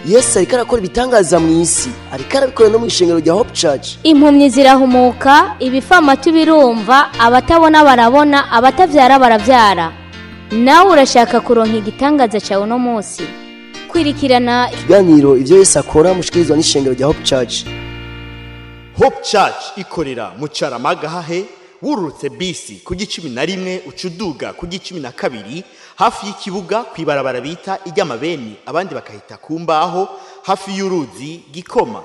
Yesu ariko arakora ibitangaza mu isi, ariko arabikora no mu ishengero rya Hope Church. Impumyi zirahumuka, ibifamatu birumva, abatabona barabona, abatavyara baravyara. Nawe urashaka kuronka igitangaza cyawe no munsi. Kwirikirana ikiganiro ivyo Yesu akora mushikirizwa n'ishengero rya Hope Church. Hope Church ikorera mu Caramagahahe, wurutse bisi ku G11 ucuduga ku G12 hafi y'ikibuga kwibarabara bita iry'amabeni, abandi bakahita kumbaho hafi y'uruzi Gikoma.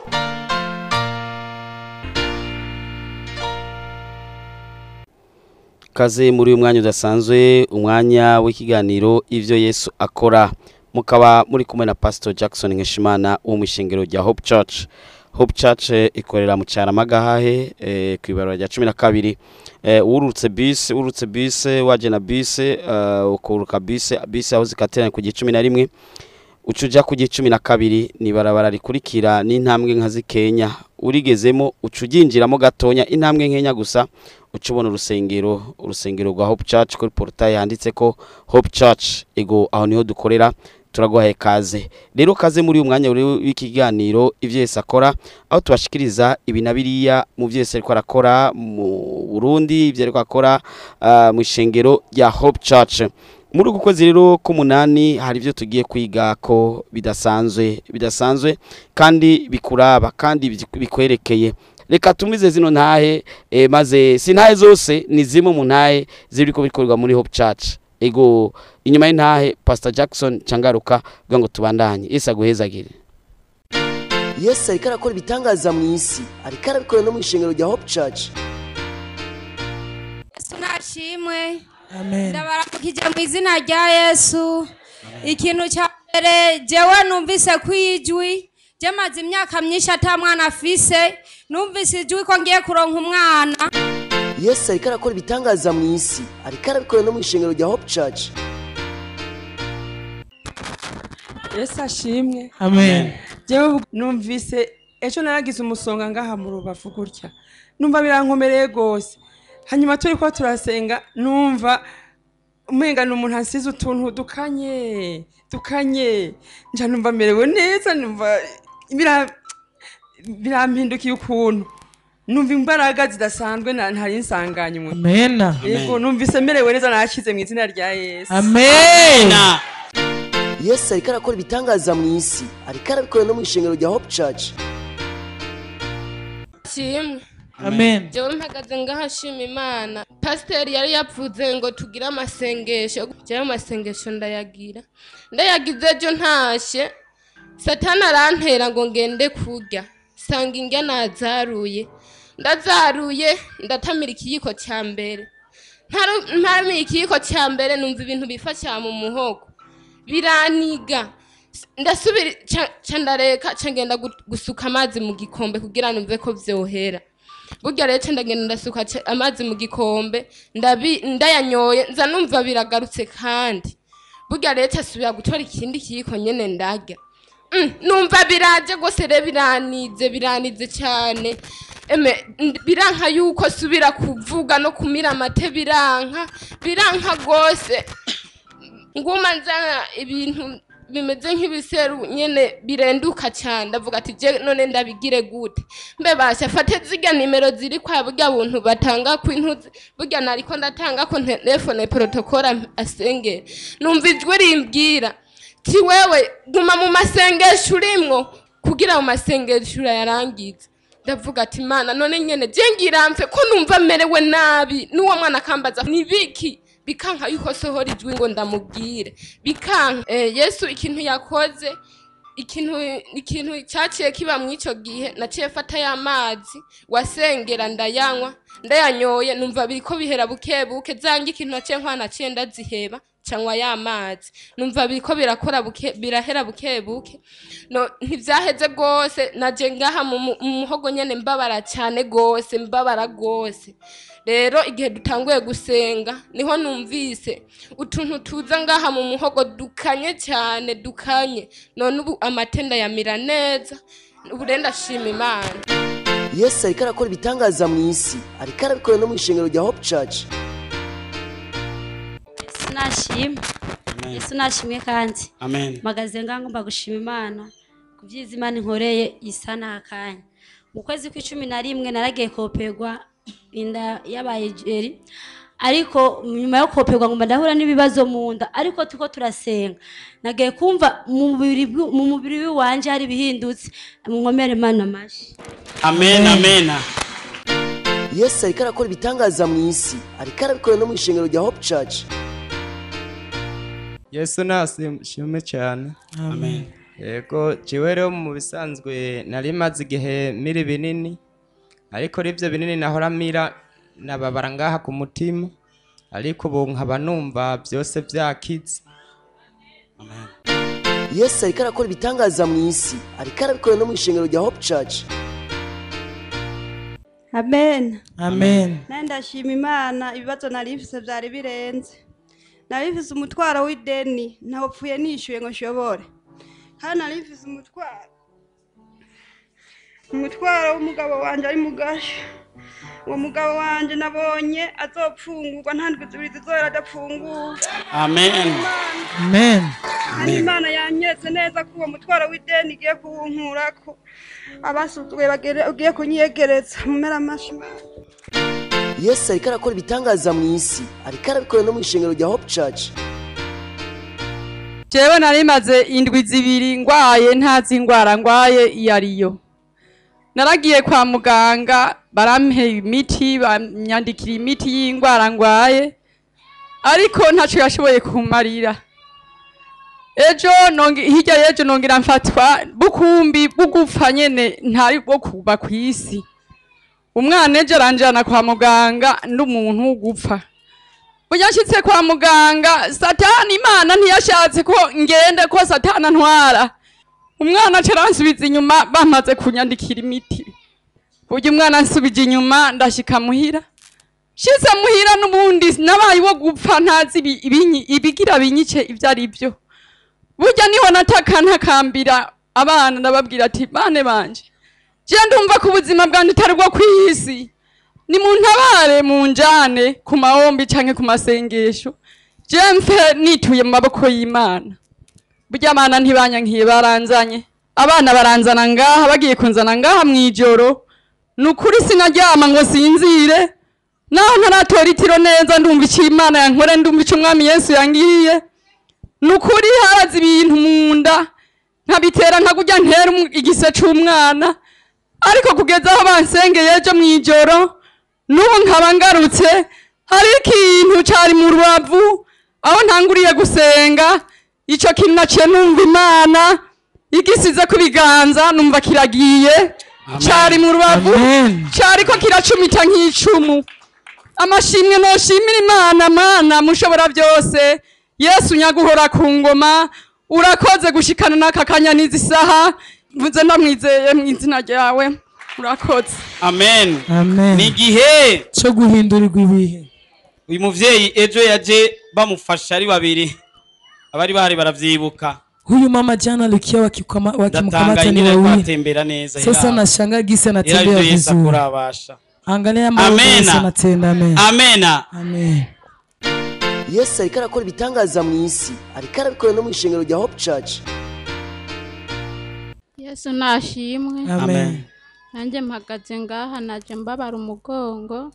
Kaze muri uyu mwanya udasanzwe, umwanya w'ikiganiro ivyo Yesu akora. Mukaba muri kumwe na Pasteur Jackson Nkeshimana wo mu ishengero rya Hope Church. Hope Church ikorera mu Caramagahahe kwibarabara rya 12. Urutse bisi waje na bisi ukuruka bisi aho zikaterana ku G11 ucuja ku G12 ni barabara rikurikira n'intambwe nka zikenya, urigezemo ucujinjiramo gatonya intambwe nkenya gusa ucubona urusengero rwa Hope Church kuri portail yanditse ko Hope Church ego aho niho dukorera. Turaguhaye kaze rero, kaze muri uyu mwanya w'ikiganiro ivyo Yesu akora, aho tubashikiriza ibinabiriya mu vyo Yesu ariko arakora mu Burundi, ivyo ariko akora mu ishengero rya Hope Church. Muri uku kwezi rero k'umunani hari ivyo tugiye kwiga ko bidasanzwe kandi bikuraba kandi bikwerekeye. Reka tumize zino ntahe maze sintahe zose ni zimwe mu ntahe ziriko bikorwa muri Hope Church. Ego inyuma y'intahe Pastor Jackson cangaruka kugira ngo tubandanye. Yesu aguhezagire. Yesu ariko arakora ibitangaza mu isi, ariko arabikora no mu ishengero rya Hope Church. Ishimwe. Amen. Ndabarakije mu izina rya Yesu. Ikintu cya mbere jewe numvise kwijwi, jemaze imyaka myinshi atamwana afise, numvise ijwi ko ngiye kuronka umwana. Yesu ariko arakora ibitangaza mu isi, ariko arabikora no mu ishengero rya Hope Church. Yesu ashimwe. Amen. Jewe numvise ejo naragize umusonga ngaha mu rubavu gutya, numva birankomereye gose. Hanyuma turi ko turasenga, numva umenga n'umuntu asize utuntu dukanye nja numva merewe neza, numva birampindukiye ukuntu, numva imbaraga zidasanzwe ntari insanganywe. Amen. Yego numvise merewe neza, nakize mu izina rya Yesu. Amen. Yesu ariko arakora ibitangaza mu isi, ariko arabikora no mu ishengero rya Hope Church. Ishimwe. Amen. Jewe mpagaze ngaha shima Imana. Pasteur yari yapfuze ngo tugira amasengesho. Jewe amasengesho ndayagize ejo ntashe. Satani arantera ngo ngende kurya. Sanga ingya nazaruye. Ndazaruye ndatamira ikiyiko cya mbere. Ntarami ikiyiko cya mbere numva ibintu bifasha mu muhogo. Biraniga. Ndasubira candareka cangenda gusuka amazi mu gikombe kugira numve ko vyohera. Burya rero ndagenda ndasuka amazi mu gikombe ndayanyoye nza numva biragarutse kandi. Burya rero asubira gutora ikindi kiyiko nyene ndarya. Numva biraje gose re biranize cyane. Biranka yuko subira kuvuga no kumira amate biranka gose. Nguma nzana ibintu bimeze nk'ibiseru nyene birenduka cyane, ndavuga ati je none ndabigire gute, mbe basha fate ziga nimero ziri kwa burya buntu batanga kwintuzi, burya nariko ndatanga ko telefone protocol asenge, numva ijwi rimbwira ti wewe guma mu masengesho urimwo kugira mu masengesho yarangiza. Ndavuga ati Imana none nyene je ngiramfe ko numva merewe nabi, nuwo mwana akambaza nibiki bikanka yuko sohora ijwi ngo ndamubwire bikanka. Yesu ikintu yakoze, ikintu cyaciye kiba mu ico gihe, naciye fata y'amazi wasengera ndayanyoye, numva biriko bihera bukebuke, zangi ikintu naciye naciye ndaziheba cyangwa y'amazi, numva biriko birahera bukebuke. No ntivyaheze gose, naje ngaha mu muhogo nyene mbabara cyane gose, mbabara gose. Rero igihe dutanguye gusenga niho numvise utuntu tuza ngaha mu muhogo dukanye cyane, none ubu amatenda yamira neza, ubu renda shima Imana. Yesu ariko arakora ibitangaza mu isi, ariko arabikora no mu ishengero rya Hope Church. Yesu nashimwe kandi. Amen. Magaze ngangomba gushima Imana ku byiza Imana inkoreye isa n'akanya. Mu kwezi kwa 11 naragiye kopegwa inda yabaye jeri, ariko nyuma yo kopegwa ngomba ndahura n'ibibazo mu nda, ariko tuko turasenga nagiye kumva mu mubiri wanje hari bihindutse. Munkomere Imana amashi. Amen, amen. Yesu ariko arakora ibitangaza mu isi, ariko arabikora no mu ishengero rya Hope Church. Yesu nashimwe cyane. Amen. Yego jewe rero mu bisanzwe nari maze igihe miri binini, ariko rivyo binini nahora mira nababara ngaha ku mutima, ariko ubu nkaba numva byose byakize. Amen. Yesu ariko arakora ibitangaza mu isi, ariko arabikora no mu ishengero rya Hope Church. Amen. Amen. Ndashima Imana, ibibazo narifise byari birenze. Narifise umutwaro w'ideni, ntawupfuye nishyuye ngo nshobore. Hano narifise umutwaro w'umugabo wanje ari mugasha. Uwo mugabo wanje nabonye azopfungurwa nta ndwi zibiri zizohera adapfunguwe. Amen. Amen. Imana yanyeretse neza ko uwo mutwaro w'ideni igiye kuwunkurako. Abasuzuguye bagiye kunyegereza mumera amashi. Yesu ariko arakora ibitangaza mu isi, ariko arabikora no mu ishengero rya Hope Church. Jewe nari maze indwi zibiri ngwaye ntazi ingwara ngwaye iyariyo. Naragiye kwa muganga barampe imiti, banyandikira imiti y'ingwara ngwaye, ariko ntaco yashoboye kumarira. Hirya y'ejo nongera mfatwa bukumbi bugupfa nyene ntari bwo kuba kw'isi. Umwana ejo aranjana kwa muganga n'umuntu gupfa. Bunyashitse kwa muganga, Satani Imana ntiyashatse ko ngende ko Satani ntwara. Umwana caransubiza inyuma bamaze kunyandikira imiti. Burya umwana ansubije inyuma ndashika muhira. Shize muhira n'ubundi nabaye wo gupfa ntazi ibigira binyice ivyo ari byo. Burya niho nataka ntakambira abana ndababwira ati bane banje. Je ndumva ku buzima bwanjye utari bwo kwisi. Ni muntabare munjane ku mahombi canke ku masengesho. Je mfe nituye mu maboko y'Imana. Burya abana ntibanyankiye baranzanye. Abana baranzana ngaha bagiye kunzana ngaha mwijoro. Nukuri sinaryama ngo sinzire. Naho ntaratora itiro neza ndumva icyo Imana yankore, ndumva icyo Umwami Yesu yangiriye. Nukuri harazi ibintu munda nkabitera nkagujya ntera igise c'umwana, ariko kugeza aho bansengeye ejo mwijoro n'ubu nkaba ngarutse hari ikintu cari mu rubavu aho ntanguriye gusenga. Ico kintu naciye numva Imana igisize ku biganza, numva kiragiye. Cari mu rubavu cariko kiracumita nk'icumu. Amashimwe noshimira Imana, Mana mushobora byose. Yesu nyaguhora ku ngoma, urakoze gushikana n'aka kanya n'izi saha. Mvuze ndamwizeye mu izina ryawe, urakoze. Amen. Amen. Ni gihe cyo guhindurirwa ibihe. Uyu muvyeyi ejo yaje bamufasha ari babiri, abari bahari baravyibuka. Huyu mama jana alikia wakimkamata ni wawili. Sasa nashangaa gisa anatembea vizuri. Angalia mambo Yesu anatenda. Amen. Amen. Amen. Yesu ariko arakora ibitangaza mu isi, ariko arabikora no mu ishengero rya Hope Church. Yesu nashimwe. Amen. Nanjye mpagaze ngaha naje mbabara umugongo,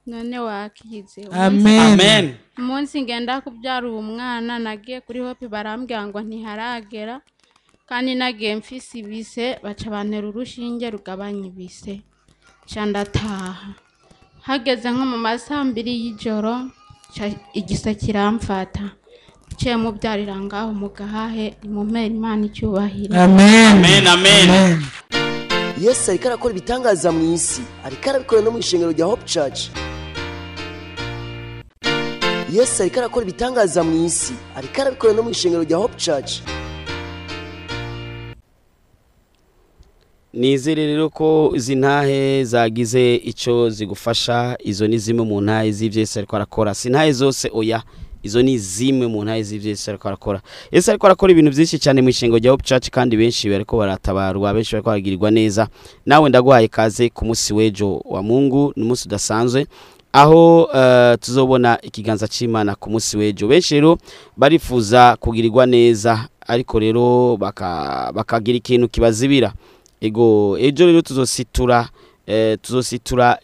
none wakize. Amen. Amen. Umunsi ngenda kubyara umwana nagiye kuri Hope barambwira ngo ntiharagera, kandi nagiye mfise ibise baca bantera urushinge rugabanya ibise. Candataha. Hageze nko mu masaha 2 y'ijoro igisa kiramfata. Ciye mubyarira ngaho mugahahe mumera Imana icyubahira. Amen. Amen. Amen. Yesu ariko arakora ibitangaza mu isi, ariko arabikora no mu ishengero rya Hope Church. Yesu ariko arakora ibitangaza mu isi, ariko arabikora no mu ishengero rya Hope Church. Nizere rero ko izi ntahe zagize icyo zigufasha. Izo ni zimwe mu ntahe z'ivyo Yesu ariko arakora. Sintahe zose oya, izo ni zimwe mu ntahe z'ivyo Yesu ariko arakora. Yesu ariko arakora ibintu byinshi cyane mu ishengero rya Hope Church, kandi benshi bariko baratabarwa, benshi bariko baragirirwa neza. Nawe ndaguhaye kaze ku munsi w'ejo wa Mungu, n'umunsi udasanzwe aho tuzobona ikiganza c'Imana ku munsi w'ejo. Benshi rero barifuza kugirirwa neza, ariko rero bakagira ikintu kibazibira ego ejo rero tuzositura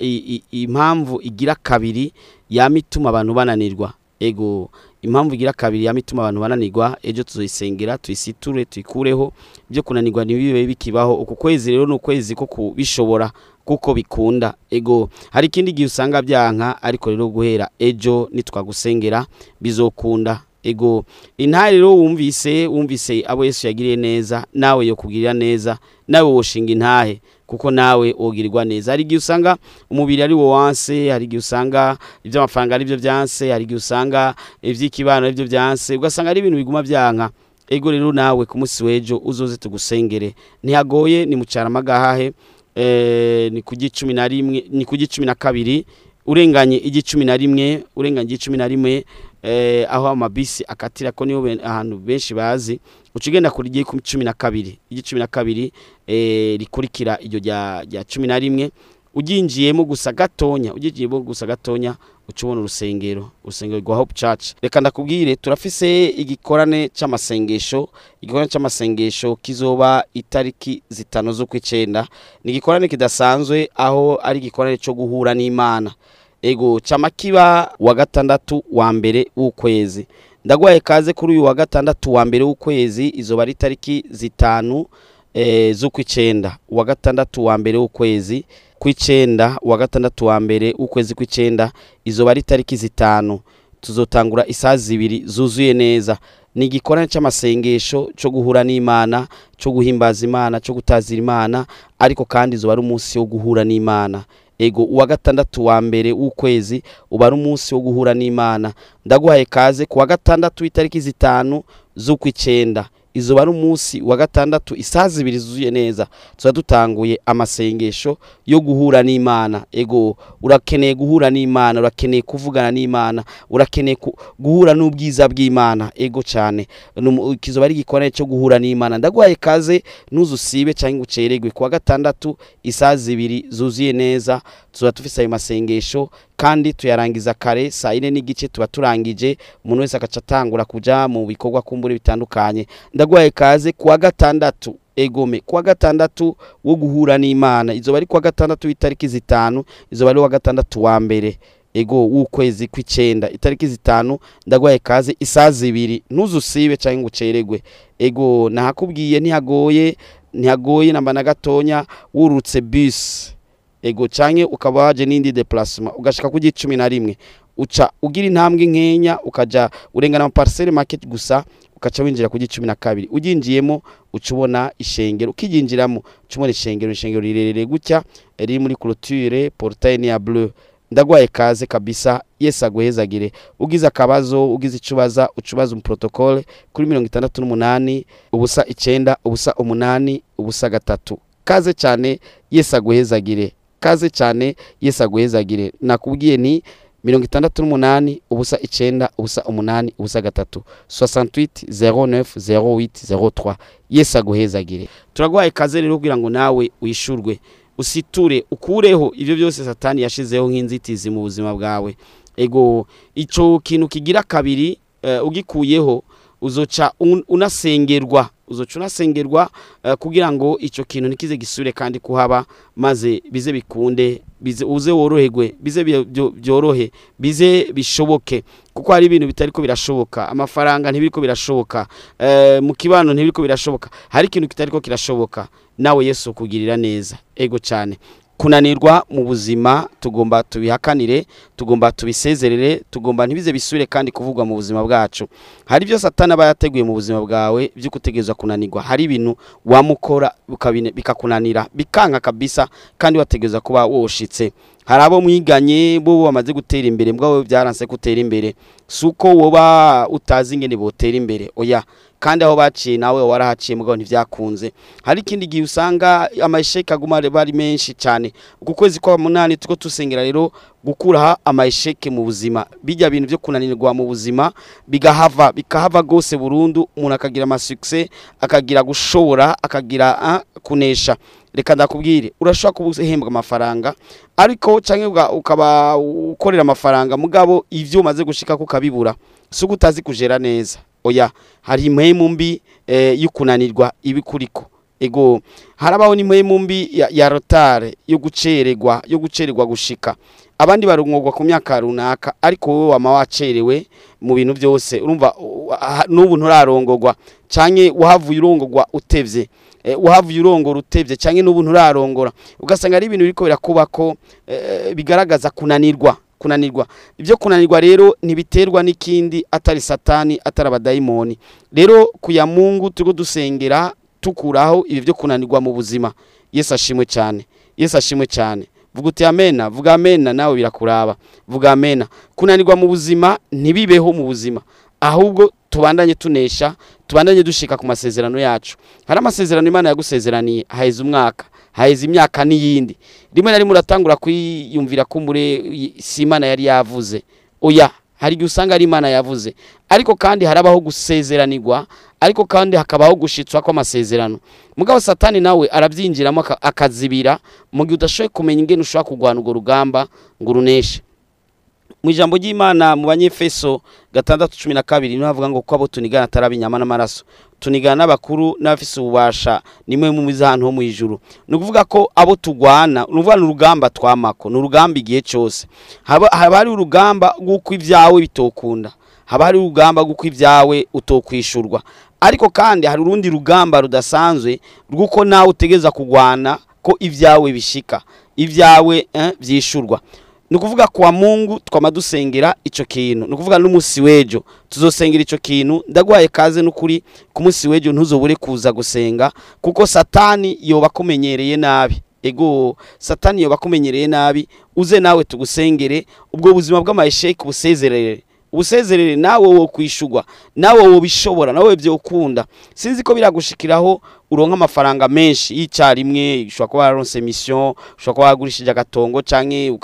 impamvu igira kabiri yamituma abantu bananirwa ego impamvu igira kabiri yamituma abantu bananirwa ejo tuzoyisengera tuyisiture tuyikureho byo kunanirwa ntibibe bikibaho uku kwezi rero no kwezi ko kubishobora kuko bikunda ego hari ikindi gihe usanga byanka ariko rero guhera ejo nitwagusengera bizokunda ego intare rero wumvise abo Yesu yagiriye neza nawe yo kugirira neza nawe woshinga intahe kuko nawe ogirirwa neza hari gihe usanga umubiri ari wo wanse hari gihe usanga ibyo amafaranga ari byo byanse hari gihe usanga ivy'ikibano ari byo byanse ugasanga ari ibintu biguma byanka ego rero nawe ku munsi wejo uzoze tugusengere ntihagoye ni mucara magahahe ni kugi 11 ni kugi 12 urenganye igi 11 aho amabisi akatira ko niho ahantu benshi bazi ucigenda kuri giye ku 12 igi 12 rikurikira iryo rya 11 ujinjiyemo gusa gatonya ucubona urusengero rwa Hope Church reka ndakubwire turafise igikorane c'amasengesho kizoba itariki 5 z'ukwicenda ni igikorane kidasanzwe aho ari igikorane cyo guhura n'Imana ego chamakiba wa gatandatu wa mbere w'ukwezi ndagwaye kaze kuri uyu wa gatandatu wa mbere w'ukwezi izoba ari tariki 5 z'ukwicenda wa gatandatu wa mbere w'ukwezi kw'icenda wa gatandatu wa mbere w'ukwezi kw'icenda izoba ari tariki 5 tuzotangura isaha 2 zuzuye neza ni igikorane c'amasengesho cyo guhura n'Imana cyo guhimbaza Imana cyo gutazira Imana ariko kandi izoba ari umunsi wo guhura n'Imana ego uwa gatandatu wa mbere w'ukwezi uba ari umunsi wo guhura n'Imana ndaguhaye kaze ku wa gatandatu itariki 5 z'ukwicenda izoba ari umunsi wa gatandatu isaha 2 zuzuye neza tuza dutanguye amasengesho yo guhura n'Imana ego urakeneye guhura n'Imana urakeneye kuvugana n'Imana urakeneye guhura n'ubwiza bw'Imana ego cyane kizoba ari gikorane cyo guhura n'Imana ndaguhaye kaze nuzusibe cyangwa uceregwe ku wa gatandatu isaha 2 zuzuye neza tuza tufise ayo masengesho kandi tuyarangiza kare saa 4 n'igice tuba turangije umuntu wese akacatangura kuja mu bikorwa kumbure bitandukanye ndaguhaye kaze ku wa gatandatu egome ku wa gatandatu wo guhura n'Imana izoba ari ku wa gatandatu itariki 5 izoba ari wa gatandatu wa mbere ego w'ukwezi kw'icenda itariki 5 ndaguhaye kaze isaha 2 ntuzusibe cyangwa uceregwe ego nahakubwiye ntihagoye namba na gatonya wurutse bus ego canke ukaba waje n'indi déplacement ugashika ku 11 uca ugira intambwe nkenya ukaja urengana mu parcelle market gusa ukaca winjira ku 12 ujinjiyemo ucubona ishengero ukijinjiramo ucumona ishengero rirerere gutya riri muri clôture portail ya bleu ndagwaye kaze kabisa Yesu aguhezagire ugize akabazo ugize icubaza ucubaza mu protocole kuri 68 ubusa 9 ubusa 8 ubusa 3 kaze cyane Yesu aguhezagire kaze cyane Yesu aguhezagire nakubwiye ni 68 ubusa 9 ubusa 8 ubusa 3 68 09 08 03 Yesu aguhezagire turagwaye kaze rero kugira ngo nawe wishurwe usiture ukureho ivyo byose satani yashizeho nk'inzitizi mu buzima bwawe ego ico kintu kigira kabiri ugikuyeho uzoca unasengerwa kugira ngo ico kintu nikize gisure kandi kuhaba maze bize bikunde uze woroherwe bize byorohe bize bishoboke kuko hari ibintu bitariko birashoboka amafaranga ntibiriko birashoboka mu kibano ntibiriko birashoboka hari ikintu kitariko kirashoboka nawe Yesu kugirira neza ego cyane kunanirwa mu buzima tugomba tubihakanire tugomba tubisezerere tugomba ntibize bisure kandi kuvugwa mu buzima bwacu hari byo satana bayateguye mu buzima bwawe byo kutegezwa kunanirwa hari ibintu wamukora bikakunanira bikanka kabisa kandi wategeza kuba woshitse hari abo mwiganye bo bamaze gutera imbere mbwa byaranse gutera imbere suko woba utazi ingene botera imbere oya kandi aho baciye nawe warahaciye mugabo ntivyakunze hari ikindi gihe usanga amasheke aguma bari menshi cyane uko kwezi kwa 8 tuko tusengera rero gukuraha amasheke mu buzima bijya bintu byo kunanirwa mu buzima bikahava gose burundu umuntu akagira amasuccess akagira gushobora akagira kunesha reka ndakubwire urashobora kubuhembwa amafaranga ariko canke ukaba ukorera amafaranga mugabo ivyo umaze gushika kukabibura suko utazi kujera neza oya hari impwemu mbi y'ukunanirwa ibikuriko ego harabaho n'impwemu mbi ya rotare yo gucererwa gushika abandi barungurwa ku myaka runaka ariko wowe wama wacerewe mu bintu byose urumva n'ubu nturarongorwa canke wahavuye urongorwa utevye wahavuye urongora utevye canke n'ubu nturarongora ugasanga ari ibintu biriko birakubako bigaragaza kunanirwa ibyo kunanirwa rero ntibiterwa n'ikindi atari satani atari abadayimoni rero kuya Mungu tugo dusengera tukuraho ibi byo kunanirwa mu buzima Yesu ashimwe cyane vuga uti amena vuga amena nawe birakuraba vuga amena kunanirwa mu buzima ntibibeho mu buzima ahubwo tubandanye tunesha tubandanye dushika ku masezerano yacu hari amasezerano Imana yagusezeraniye haheze umwaka haheze imyaka n'iyindi rimwe na rimwe uratangura kwiyumvira ko si Imana yari yavuze oya hari igihe usanga ari Imana yavuze ariko kandi harabaho gusezeranirwa ariko kandi hakabaho gushitswa kw'amasezerano mugabo satani nawe arabyinjiramo akazibira mu gihe udashoboye kumenya ingene ushobora kurwana urwo rugamba ngo runeshe mu ijambo ry'Imana mu Banyefeso 6:12 niho havuga ngo ko abo tunigana atarabinyama n'amaraso tunigana n'abakuru n'abafise ububasha nimwe mu mizantu ho mu ijuru no kuvuga ko abo tugwana nuvuga n'urugamba twamako n'urugamba igihe cyose haba hari urugamba guko ivyawe bitokunda haba hari urugamba guko ivyawe utokwishurwa ariko kandi hari urundi rugamba rudasanzwe rwuko nawe utegeza kugwana ko ivyawe bishika ivyawe vyishurwa nukuvuga kwa Mungu twama dusengera ico kintu nukuvuga n'umusi wejo tuzosengera ico kintu ndagwaye kaze n'ukuri ku musi wejo ntuzobure kuza gusenga kuko satani yoba kumenyereye nabi ego satani yoba kumenyereye nabi uze nawe tugusengere ubwo buzima bw'amasheke ubusezerere nawe wo kwishugwa nawe wo bishobora nawe byo ukunda sinzi ko biragushikiraho uronka amafaranga menshi y'icyarimwe ushobora kuba waronse mission ushobora kuba wagurishije agatongo canke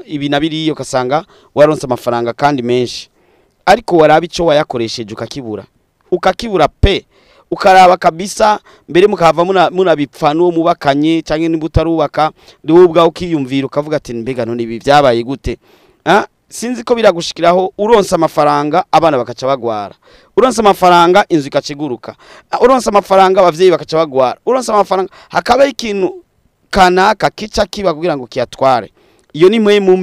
ibi nabiriyo kasanga waronse amafaranga kandi menshi ariko waraba ico wayakoresheje ukakibura pe ukaraba kabisa mbere mukava munabipfa n'uwo mubakanye canke nimbutarubaka ndiwe ubwa ukiyumvira ukavuga ati mbega none ibi byabaye gute sinzi ko biragushikiraho uronse amafaranga abana bakaca bagwara uronse amafaranga inzu ikaciguruka uronse amafaranga abavyeyi bakaca bagwara uronse amafaranga hakaba ikintu kanaka kica kiba kugira ngo kiyatware iyo ni impwemu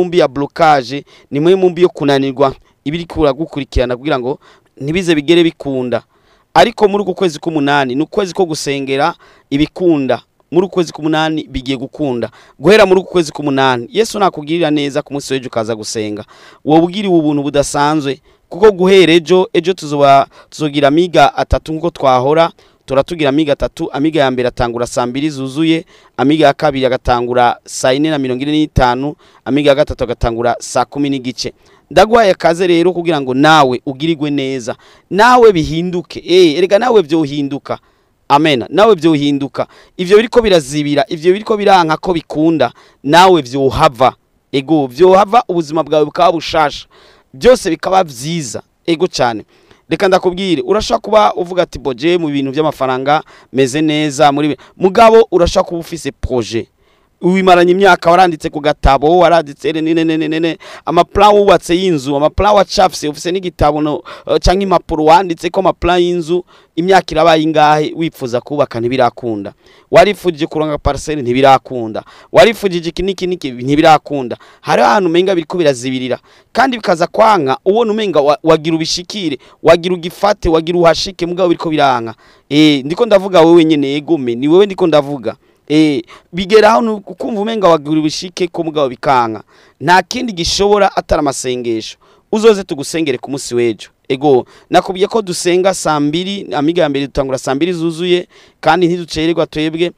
mbi ya blocage ni impwemu mbi yo kunanirwa ibiri gukurikirana kugira ngo ntibize bigere bikunda ariko muri uko kwezi k'umunani ni ukwezi ko gusengera ibikunda muri ukwezi k'umunani bigiye gukunda guhera muri ukwezi k'umunani Yesu nakugirira neza ku munsi w'ejo ukaza gusenga wowe ugiriwe ubuntu budasanzwe kuko guhera ejo tuzogira amiga 3 nkuko twahora turatugira amiga 3 amiga ya mbere atangura saa 2 zuzuye amiga ya kabiri agatangura saa 4:45 amiga ya gatatu agatangura saa 10 n'igice ndagwaye kaze rero kugira ngo nawe ugirigwe neza nawe bihinduke erega nawe byohinduka Amen nawe byohinduka ivyo biriko birazibira ivyo biriko biranka ko bikunda nawe byohava ego byohava ubuzima bwawe bukaba bushasha byose bikaba vyiza ego cyane reka ndakubwire urashaka kuba uvuga ati boje mu bintu by'amafaranga meze neza muri mugabo urashaka kuba ufise projet uwimaranye imyaka waranditse ku gatabo waranditse nene amaplan wubatse y'inzu amaplan wacafse ufise n'igitabo no canke impapuro wanditse ko amaplan y'inzu imyaka irabaye ingahe wifuza kubaka ntibirakunda warifujije kuronga parcelle ntibirakunda warifujije ikiniki ntibirakunda hari ahantu menga biriko birazibirira kandi bikaza kwanka ubona umenga wagira ubishikire wagira ugifate wagira uhashike mugabo biriko biranka ndiko ndavuga wewe nyene egome ni wewe ndiko ndavuga bigeraho ukumva umenga wagira ubishike ko mugabo bikanka nta kindi gishobora atari amasengesho uzoze tugusengere ku munsi w'ejo ego nakubwiye ko dusenga saa 2 amiga ya mbere dutangura saa 2 zuzuye kandi ntiducererwa twebwe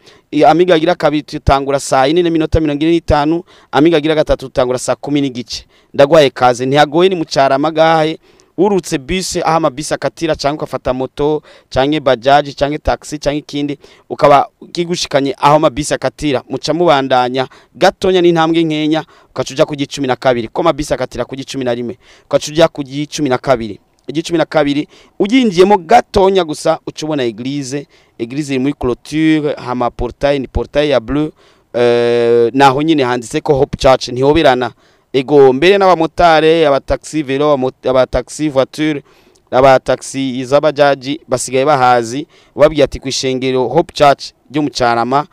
amiga agira kabiri tutangura saa 4:45 amiga agira gatatu tutangura saa 10 n'igice ndagwaye kaze ntihagoye ni mucara magahe urutse bus aho amabisi akatira cyangwa ukafata moto cyangwa bajaji cyangwa taxi cyangwa ikindi ukaba kigushikanye aho amabisi akatira muca mubandanya gatonya n'intambwe nkenya ukacuja ku 12 ko amabisi akatira ku 11 ukacuja ku 12 12 ugingiyemo gatonya gusa ucubona église iri muri clôture hama portail ni portail ya bleu naho nyine handitse ko Hope Church ntihoberana ego mbere n'abamotare abataxi velo abataxi voiture aba taxi izabajaji basigaye bahazi babwiye ati kwishengero Hope Church ryo mu Carama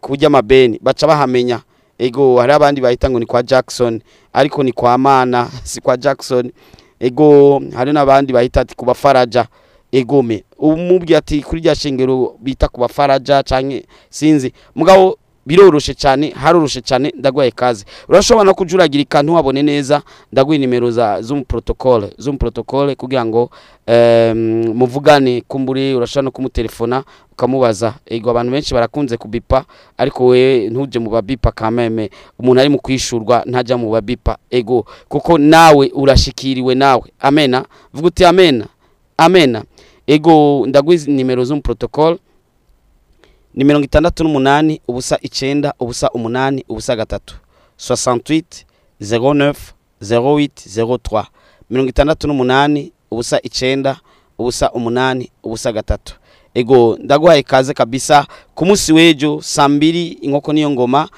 kujya mabeni baca bahamenya ego hari abandi bahita ngo ni kwa Jackson ariko ni kwa Mana si kwa Jackson ego hari nabandi bahita ati kuba Faraja egome umubwiye ati kuri rya shengero bita kuba Faraja canke sinzi mugabo biroroshe cyane haroroshe cyane ndagwaye kaze urashobora kujuragirika ntuwabone neza ndagwe nimero zoom protocol kugira ngo muvugane kumbure urashobora no kumutelefona ukamubaza ego abantu benshi barakunze kubipa ariko we ntuje mu babipa kameme umuntu ari mu kwishurwa ntajya mu babipa ego kuko nawe urashikiriwe nawe amena vuga uti amena ego ndagwe nimero zoom protocol ni 68 ubusa 9 ubusa 8 ubusa 3 68 09 08 03 68 ubusa 9 ubusa 8 ubusa 3 ego ndaguhaye kaze kabisa ku munsi wejo saa 2 inkoko niyo ngoma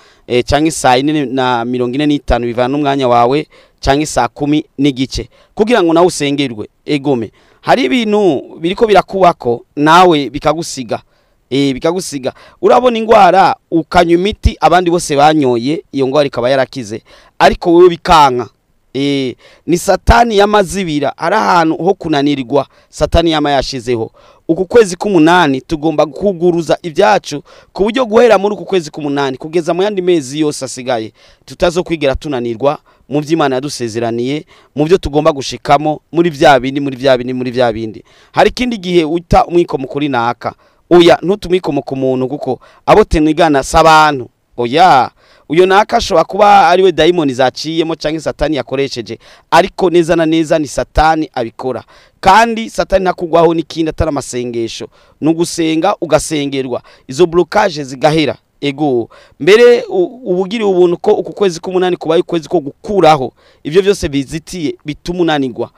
canke saa 4:45 bivana n'umwanya wawe canke saa 10 n'igice kugira ngo nawe usengerwe egome hari ibintu biriko birakubako nawe bikagusiga bikagusiga urabona ingwara ukanywa imiti abandi bose banyoye iyo ngwara ikaba yarakize ariko wewe bikanka ni satani yamazibira ari ahantu ho kunanirwa satani yamayashizeho uku kwezi k'umunani tugomba kuguruza ibyacu ku buryo guhera muri uku kwezi k'umunani kugeza mu yandi mezi yose asigaye tutazokwigera tunanirwa mu by'Imana yadusezeraniye mu byo tugomba gushikamo muri bya bindi hari kindi gihe uta umwiko mukuri naka oya ntutumwikomo ku muntu kuko abo tenigana sabantu oya uyo nakashobora kuba ari we daimoni zaciyemo canke satani yakoresheje ariko neza na neza ni satani abikora kandi satani nakugwaho n'ikindi atari amasengesho nugusenga ugasengerwa izo blockage zigahera ego mbere ubugiri ubuntu ko uku kwezi k'umunani kubaye ukwezi ko gukuraho ivyo byose bizitiye bitumunanirwa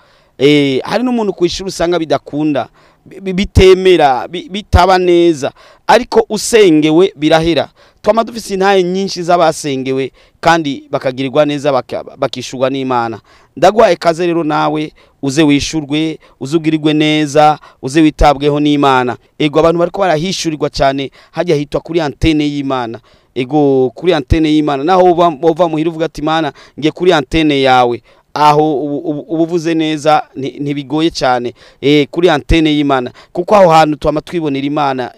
hari n'umuntu kwishura usanga bidakunda bitemera bitaba neza ariko usengewe birahera twama dufise intaye nyinshi z'abasengewe kandi bakagirirwa neza bakishurwa n'Imana ndagwaye kaze rero nawe uze wishurwe uzugirirwe neza uze witabweho n'Imana ego abantu bariko barahishurirwa cyane hajya hitwa kuri antene y'Imana ego kuri antene y'Imana naho uva muhira uvuga ati Imana ngiye kuri antene yawe aho ubuvuze neza ntibigoye cyane kuri antene y'Imana kuko aho hantu twama twibonera Imana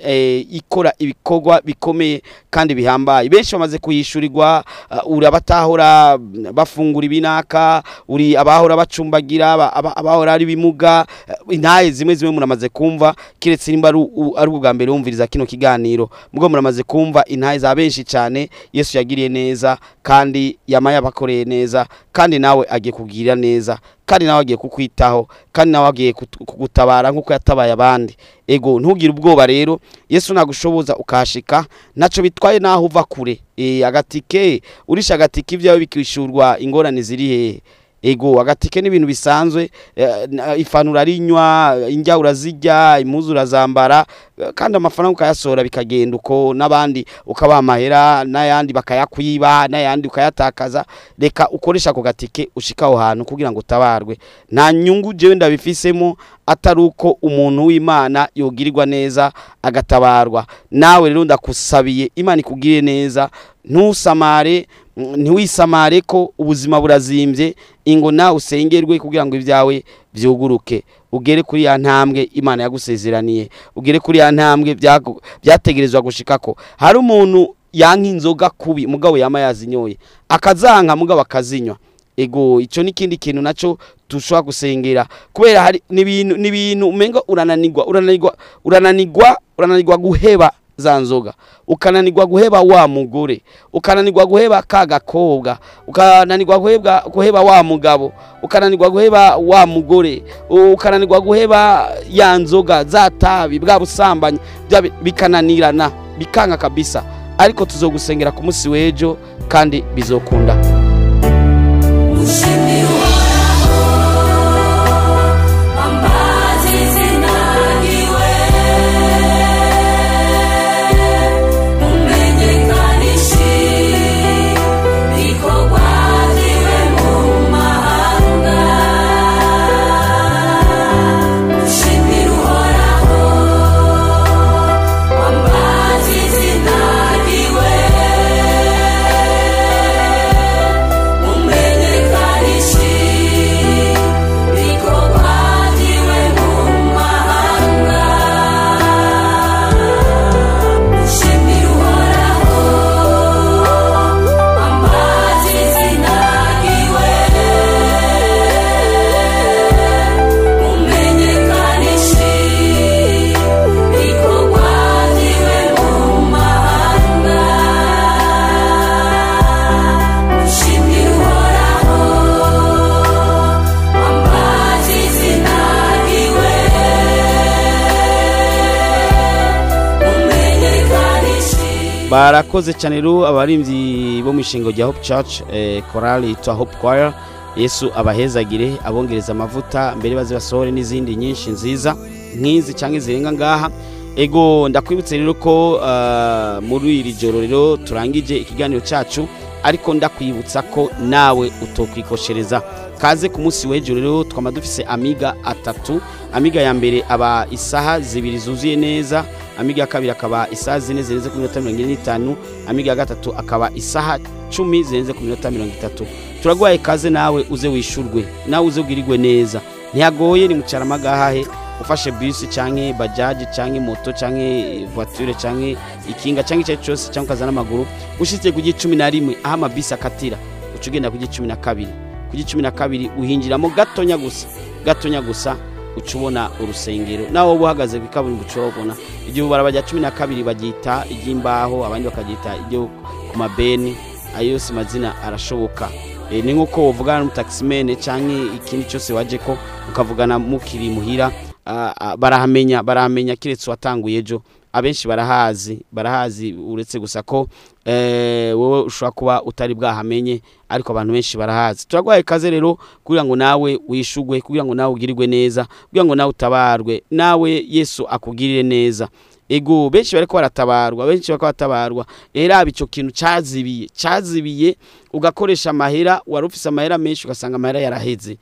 ikora ibikorwa bikomeye kandi bihambaye benshi bamaze kuyishurirwa uri abatahora bafungura ibinaka uri abahora bacumbagira abahora ari bimuga intaye zimwe muramaze kumva kiretse nimba ari ubwa mbere wumviriza kino kiganiro mubwo muramaze kumva intaye za benshi cyane Yesu yagiriye neza kandi yamaye abakoreye neza kandi nawe agiye kugira neza kandi nawe agiye kukwitaho kandi nawe agiye kugutabara nkuko yatabaye abandi ego ntugire ubwoba rero Yesu nagushoboza ukashika naco bitwaye naho uva kure agatike urisha agatike ivyawe bikishurwa ingorane ziri hehe ego agatike n'ibintu bisanzwe ifanura arinywa injya urazijya impuzu urazambara kandi amafaranga ukayasora bikagenda uko nabandi ukaba amahera n'ayandi bakayakwiba n'ayandi ukayatakaza reka ukoresha ako gatike ushikaho hantu kugira ngo utabarwe nta nyungu jewe ndabifisemo ataruko umuntu w'Imana yogirirwa neza agatabarwa nawe rero ndakusabiye Imana ikugire neza ntusamare ntiwisamare ko ubuzima burazimvye ingo na usengerwe kugira ngo ibyawe byuguruke ugere kuri ya ntambwe Imana yagusezeraniye ugere kuri ya ntambwe byategerezwa gushikako hari umuntu yanka inzoga kubi mugabo yama yazinyoye akazanka mugabo akazinywa ego ico nikindi kintu naco tushobora gusengera kubera hari nibintu umenga urananirwa guheba za nzoga ukananirwa guheba wa mugore ukananirwa guheba kagakobwa ukananirwa guheba wa mugabo ukananirwa guheba wa mugore ukananirwa guheba ya nzoga za tabi bwa busambanyi bikananirana bikanga kabisa ariko tuzogusengera ku munsi wejo kandi bizokunda barakoze cyane rero abarimvyi bo mishingo rya Hope Church chorale yitwa Hope Choir. Yesu abahezagire abongereza amavuta mbere baze basohore n'izindi nyinshi nziza nkizi cyangwa zirenga ngaha. Ego ndakwibutse rero ko muri iri joro rero turangije ikiganiro cyacu, ariko ndakwibutsa ko nawe utokwikoshereza. Kaze ku munsi w'ejo rero twama dufise amiga atatu. Amiga ya mbere aba isaha 2 zuzuye neza, amiga ya kabiri akaba isaha 4 zirenze ku minota 45, amiga ya gatatu akaba isaha 10 zirenze ku minota 30. Turagwaye kaze nawe uze wishurwe, nawe uze ugirirwe neza. Ntiyagoye ni mucara magahahe, ufashe bus canke bajaji canke moto canke voiture canke ikinga canke icyo cyose canke kazana amaguru, ushitse ku 11 aho amabisi akatira ucugenda ku 12. Ku 12 uhinjiramo gatonya gusa ucubona urusengero, nawo buhagaze ku kaburimbo ucubona. Igihe barabajya 12 bagita igimbaho, abandi bakagita ibyo ku mabeni, ayo si mazina arashoboka. Ni nkuko uvugana n'umutaximene canke ikindi cyose waje ko ukavugana mukiri muhira, barahamenya kiretse watanguye ejo. Abenshi barahazi uretse gusa ko wowe ushobora kuba utari bwahamenye, ariko abantu benshi barahazi. Turagwaye kaze rero kugira ngo nawe wishugwe, kugira ngo nawe ugirirwe neza, kugira ngo nawe utabarwe, nawe Yesu akugirire neza. Ego benshi bariko baratabarwa, era bico kintu cazibiye ugakoresha amahera, warufise amahera menshi ugasanga amahera yaraheze,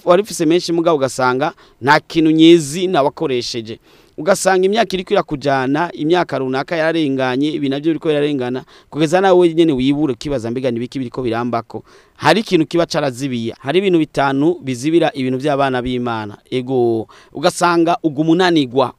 warufise menshi mugabo ugasanga nta kintu nyezi na wakoresheje, ugasanga imyaka iri kujana, imyaka runaka yararenganye, ibi navyo biriko yararengana, kugeza nawe nyene wibure kibaza mbega nibiki biriko birambako. Hari ikintu kiba carazibiye, hari ibintu bitanu bizibira ibintu by'abana b'Imana. Ego ugasanga ugumunanigwa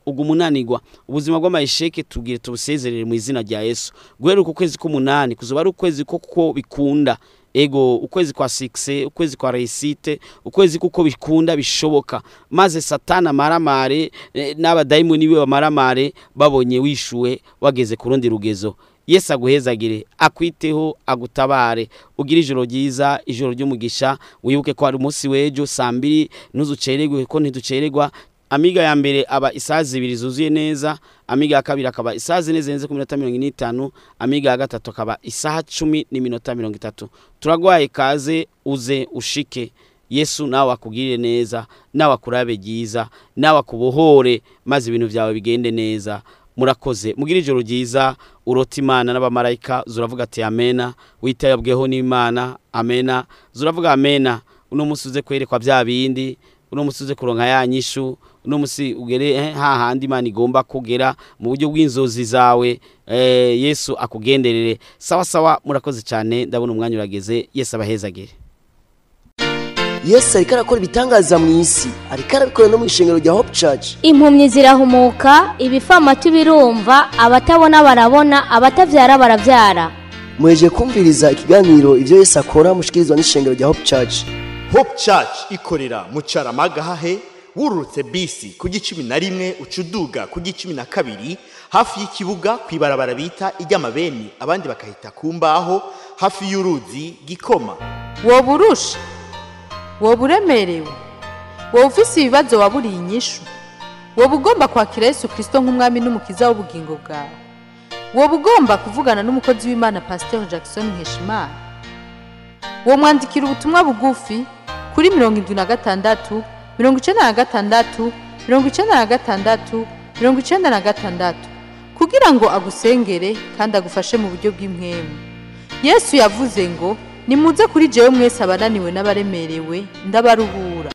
ubuzima bw'amayisheke tugire tubusezerere mu izina rya Yesu. Guhera uko kwezi k'umunani kuzoba ari ukwezi kuko bikunda. Ego ukwezi kwa 6, ukwezi kwa reisite, ukwezi kuko bikunda bishoboka, maze satana maramare n'abadayimoni biwe bamaramare babonye wishuwe wageze ku rundi rugezo. Yesu aguhezagire, akwiteho, agutabare, ugira ijoro ryiza, ijoro ry'umugisha. Wibuke ko ari umunsi w'ejo 2:00 ntuzucererwe, ko ntiducererwa. Amiga ya mbere aba isaha 2 zuzuye neza, amiga ya kabiri akaba isaha 4 zirenze ku minota 45, amiga ya gatatu akaba isaha 10 n'iminota 30. Turagwaye kaze uze ushike. Yesu nawe akugirire neza, nawe akurabe ryiza, nawe akubohore, maze ibintu byawe bigende neza. Murakoze, mugira ijoro ryiza, urota Imana n'abamarayika, zuravuga ati amena, witayabweho n'Imana, amena, zuravuga amena. Uno musi uze kwerekwa bya bindi, uno musi uze kuronka ya nyishu, uno musi ugere hahandi Imana igomba kugera mu buryo bw'inzozi zawe. Yesu akugenderere. Sawa, murakoze cyane, ndabona umwanya urageze. Yesu abahezagire. Yesu ariko arakora ibitangaza mu isi, ariko arabikora no mu ishengero rya Hope Church. Impumyi zirahumuka, ibifamatu birumva, abatabona barabona, abatavyara baravyara. Mweje kumviriza ikiganiro ivyo Yesu akora mushikirizwa n'ishengero rya Hope Church. Hope Church ikorera mu Caramagahahe, wururutse bisi ku 11 ucuduga ku 12 hafi y'ikibuga kwibarabara bita iry'amabeni, abandi bakahita kumbaho hafi y'uruzi Gikoma. Woburusha, woburemerewe, wofise ibibazo waburiye inyishu, wobugomba kwakira Yesu Kristo nk'umwami n'umukiza w'ubugingo bwawe, wobugomba kuvugana n'umukozi w'Imana Pasteur Nkeshimana, womwandikira ubutumwa bugufi kuri 76 96 96 96 kugira ngo agusengere kandi agufashe mu buryo bw'impwemu. Yesu yavuze ngo nimuze kuri jewe mwese abananiwe n'abaremerewe ndabaruhura.